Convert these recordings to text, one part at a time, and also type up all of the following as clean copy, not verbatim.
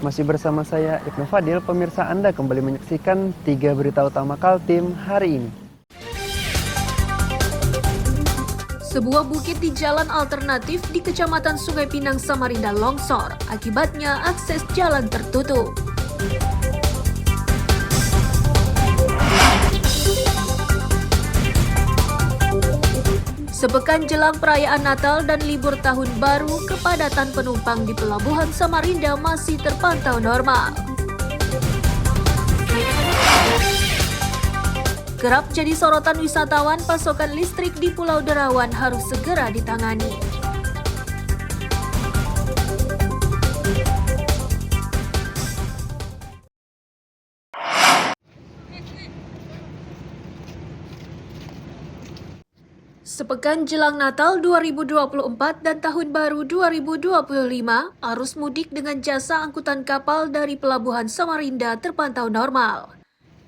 Masih bersama saya Ibnu Fadil, pemirsa Anda kembali menyaksikan 3 berita utama Kaltim hari ini. Sebuah bukit di jalan alternatif di Kecamatan Sungai Pinang, Samarinda longsor. Akibatnya akses jalan tertutup. Sepekan jelang perayaan Natal dan libur tahun baru, kepadatan penumpang di Pelabuhan Samarinda masih terpantau normal. Kerap jadi sorotan wisatawan, pasokan listrik di Pulau Derawan harus segera ditangani. Sepekan jelang Natal 2024 dan Tahun Baru 2025, arus mudik dengan jasa angkutan kapal dari Pelabuhan Samarinda terpantau normal.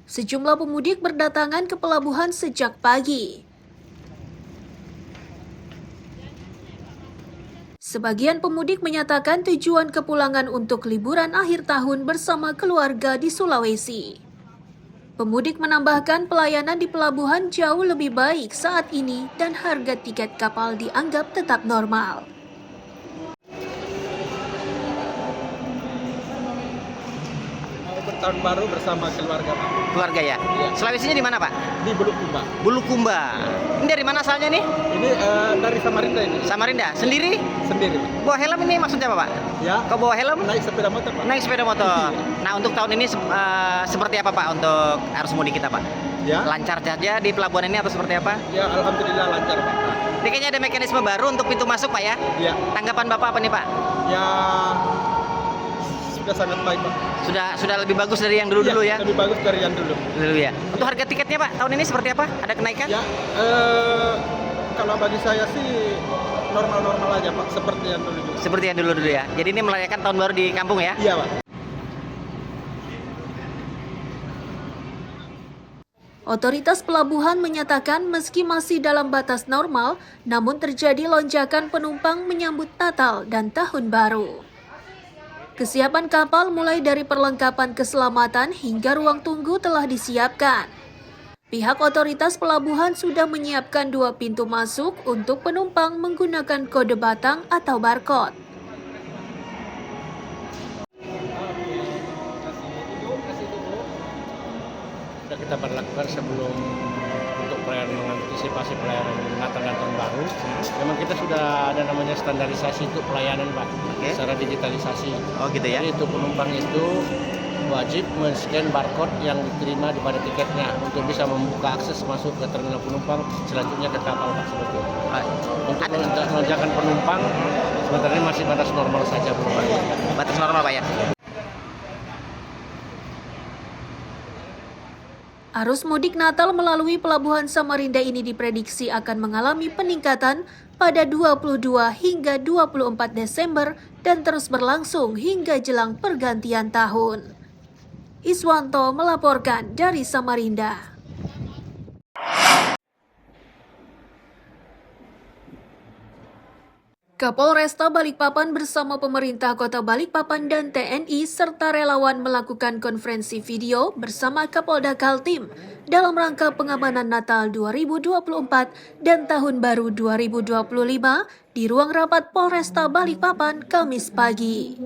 Sejumlah pemudik berdatangan ke pelabuhan sejak pagi. Sebagian pemudik menyatakan tujuan kepulangan untuk liburan akhir tahun bersama keluarga di Sulawesi. Pemudik menambahkan pelayanan di pelabuhan jauh lebih baik saat ini dan harga tiket kapal dianggap tetap normal. Tahun baru bersama keluarga, Pak. Keluarga ya? Iya. Sulawesinya di mana, Pak? Di Bulukumba. Bulukumba. Ini dari mana asalnya nih? Ini dari Samarinda ini. Samarinda. Sendiri? Sendiri, Pak. Bawa helm ini maksudnya apa, Pak? Ya. Kau bawa helm? Naik sepeda motor, Pak. Naik sepeda motor. Nah, untuk tahun ini seperti apa, Pak, untuk arus mudik kita, Pak? Ya. Lancar saja di pelabuhan ini atau seperti apa? Ya, alhamdulillah lancar, Pak. Ini kayaknya ada mekanisme baru untuk pintu masuk, Pak ya? Ya. Tanggapan Bapak apa nih, Pak? Ya, sudah sangat baik, Pak. Sudah lebih bagus dari yang dulu-dulu ya? Lebih bagus dari yang dulu. Dulu ya. Untuk harga tiketnya, Pak, tahun ini seperti apa? Ada kenaikan? Ya, kalau bagi saya sih normal-normal aja, Pak, seperti yang dulu. Seperti yang dulu-dulu ya. Jadi ini merayakan tahun baru di kampung ya? Iya, Pak. Otoritas pelabuhan menyatakan meski masih dalam batas normal, namun terjadi lonjakan penumpang menyambut Natal dan Tahun Baru. Kesiapan kapal mulai dari perlengkapan keselamatan hingga ruang tunggu telah disiapkan. Pihak otoritas pelabuhan sudah menyiapkan 2 pintu masuk untuk penumpang menggunakan kode batang atau barcode. Sudah kita berlakukan sebelum untuk mengantisipasi pelayanan Natal dan Tahun Baru. Memang kita sudah ada namanya standarisasi untuk pelayanan, Pak, secara digitalisasi. Oh gitu ya? Jadi itu penumpang itu wajib men-scan barcode yang diterima di pada tiketnya untuk bisa membuka akses masuk ke terminal penumpang selanjutnya ke kapal, Pak, seperti itu. Untuk lonjakan penumpang sebenarnya masih batas normal saja, Pak. Batas normal, Pak ya? Arus mudik Natal melalui Pelabuhan Samarinda ini diprediksi akan mengalami peningkatan pada 22 hingga 24 Desember dan terus berlangsung hingga jelang pergantian tahun. Iswanto melaporkan dari Samarinda. Kapolresta Balikpapan bersama pemerintah Kota Balikpapan dan TNI serta relawan melakukan konferensi video bersama Kapolda Kaltim dalam rangka pengamanan Natal 2024 dan Tahun Baru 2025 di ruang rapat Polresta Balikpapan Kamis pagi.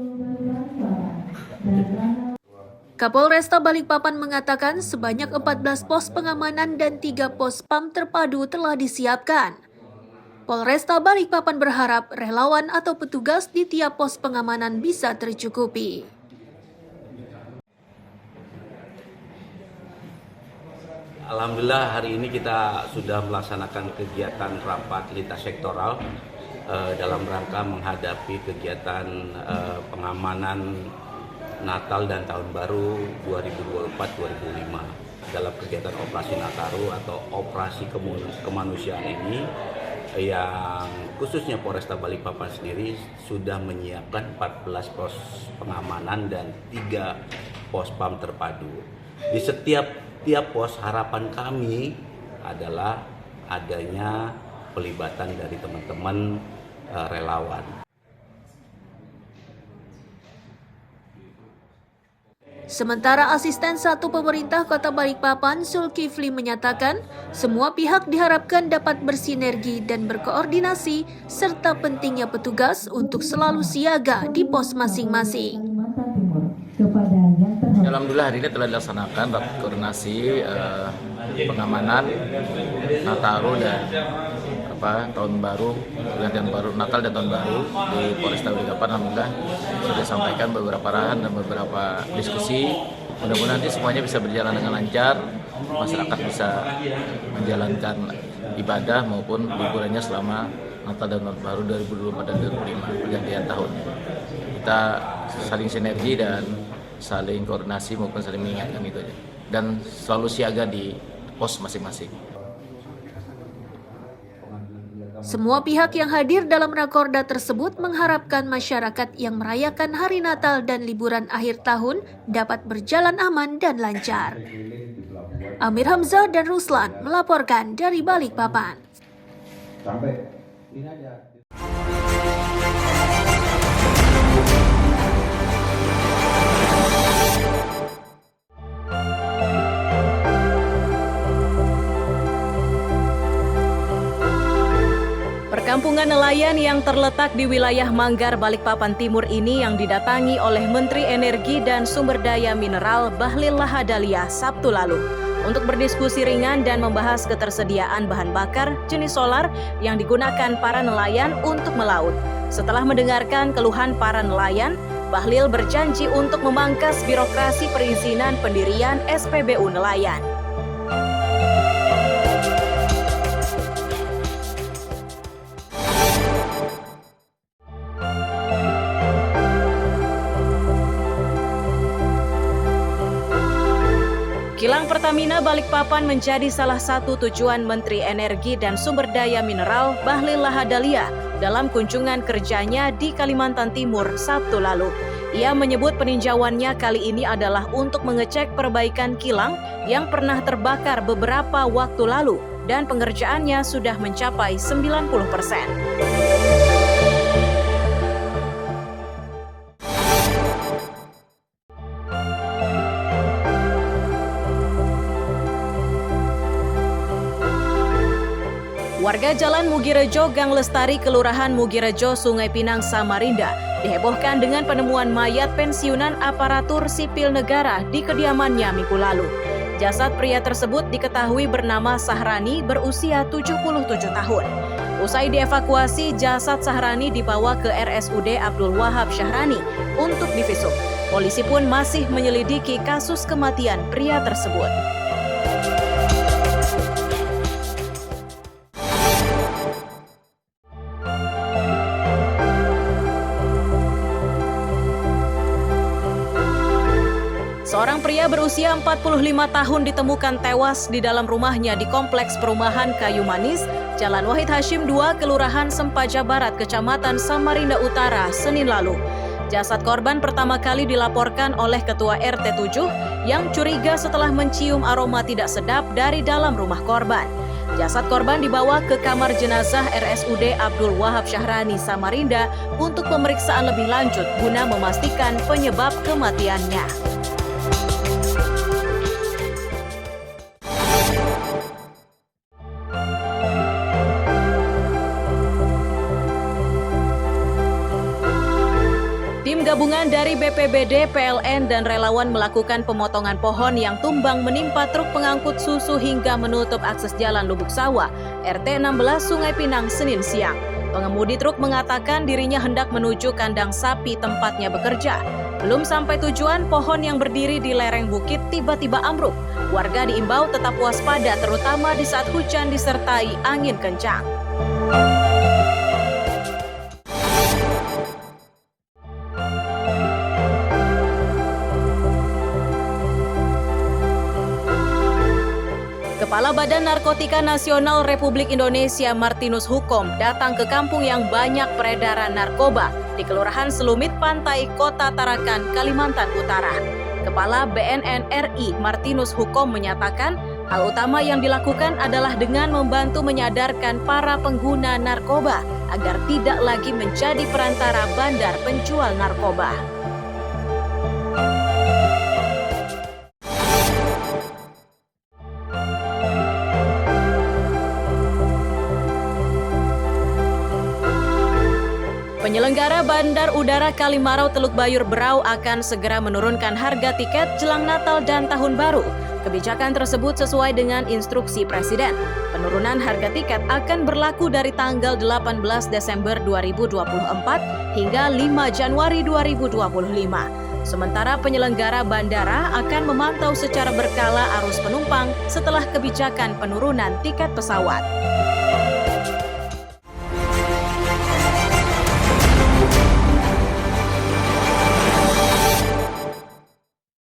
Kapolresta Balikpapan mengatakan sebanyak 14 pos pengamanan dan 3 pos PAM terpadu telah disiapkan. Polresta Balikpapan berharap relawan atau petugas di tiap pos pengamanan bisa tercukupi. Alhamdulillah hari ini kita sudah melaksanakan kegiatan rapat lintas sektoral dalam rangka menghadapi kegiatan pengamanan Natal dan Tahun Baru 2024-2025. Dalam kegiatan operasi Nataru atau operasi kemanusiaan ini, yang khususnya Polresta Balikpapan sendiri sudah menyiapkan 14 pos pengamanan dan 3 pos PAM terpadu. Di tiap pos harapan kami adalah adanya pelibatan dari teman-teman relawan. Sementara Asisten 1 Pemerintah Kota Balikpapan, Zulkifli menyatakan, semua pihak diharapkan dapat bersinergi dan berkoordinasi, serta pentingnya petugas untuk selalu siaga di pos masing-masing. Alhamdulillah hari ini telah dilaksanakan rapat koordinasi pengamanan Nataru dan tahun baru, pergantian baru Natal dan tahun baru di Polresta Balikpapan. Alhamdulillah sudah disampaikan beberapa arahan dan beberapa diskusi. Mudah-mudahan nanti semuanya bisa berjalan dengan lancar, masyarakat bisa menjalankan ibadah maupun liburannya selama Natal dan tahun baru 2024 dan 2025 pergantian tahun. Kita saling sinergi dan saling koordinasi maupun saling mengingatkan itu aja. Dan selalu siaga di pos masing-masing. Semua pihak yang hadir dalam rakorda tersebut mengharapkan masyarakat yang merayakan hari Natal dan liburan akhir tahun dapat berjalan aman dan lancar. Amir Hamzah dan Ruslan melaporkan dari Balikpapan. Perkampungan nelayan yang terletak di wilayah Manggar, Balikpapan Timur ini yang didatangi oleh Menteri Energi dan Sumber Daya Mineral Bahlil Lahadalia Sabtu lalu untuk berdiskusi ringan dan membahas ketersediaan bahan bakar jenis solar yang digunakan para nelayan untuk melaut. Setelah mendengarkan keluhan para nelayan, Bahlil berjanji untuk memangkas birokrasi perizinan pendirian SPBU nelayan. Kilang Pertamina Balikpapan menjadi salah satu tujuan Menteri Energi dan Sumber Daya Mineral Bahlil Lahadalia dalam kunjungan kerjanya di Kalimantan Timur Sabtu lalu. Ia menyebut peninjauannya kali ini adalah untuk mengecek perbaikan kilang yang pernah terbakar beberapa waktu lalu dan pengerjaannya sudah mencapai 90%. Warga Jalan Mugirejo, Gang Lestari, Kelurahan Mugirejo, Sungai Pinang, Samarinda dihebohkan dengan penemuan mayat pensiunan aparatur sipil negara di kediamannya minggu lalu. Jasad pria tersebut diketahui bernama Sahrani berusia 77 tahun. Usai dievakuasi, jasad Sahrani dibawa ke RSUD Abdul Wahab Syahrani untuk divisum. Polisi pun masih menyelidiki kasus kematian pria tersebut. Seorang pria berusia 45 tahun ditemukan tewas di dalam rumahnya di Kompleks Perumahan Kayu Manis, Jalan Wahid Hashim 2, Kelurahan Sempaja Barat, Kecamatan Samarinda Utara, Senin lalu. Jasad korban pertama kali dilaporkan oleh Ketua RT 7 yang curiga setelah mencium aroma tidak sedap dari dalam rumah korban. Jasad korban dibawa ke kamar jenazah RSUD Abdul Wahab Syahrani, Samarinda untuk pemeriksaan lebih lanjut guna memastikan penyebab kematiannya. Tim gabungan dari BPBD, PLN, dan relawan melakukan pemotongan pohon yang tumbang menimpa truk pengangkut susu hingga menutup akses jalan Lubuk Sawah, RT 16 Sungai Pinang, Senin siang. Pengemudi truk mengatakan dirinya hendak menuju kandang sapi tempatnya bekerja. Belum sampai tujuan, pohon yang berdiri di lereng bukit tiba-tiba ambruk. Warga diimbau tetap waspada terutama di saat hujan disertai angin kencang. Kepala Badan Narkotika Nasional Republik Indonesia Martinus Hukom datang ke kampung yang banyak peredaran narkoba di Kelurahan Selumit, Pantai, Kota Tarakan, Kalimantan Utara. Kepala BNN RI Martinus Hukom menyatakan hal utama yang dilakukan adalah dengan membantu menyadarkan para pengguna narkoba agar tidak lagi menjadi perantara bandar penjual narkoba. Penyelenggara Bandar Udara Kalimarau Teluk Bayur Berau akan segera menurunkan harga tiket jelang Natal dan Tahun Baru. Kebijakan tersebut sesuai dengan instruksi Presiden. Penurunan harga tiket akan berlaku dari tanggal 18 Desember 2024 hingga 5 Januari 2025. Sementara penyelenggara bandara akan memantau secara berkala arus penumpang setelah kebijakan penurunan tiket pesawat.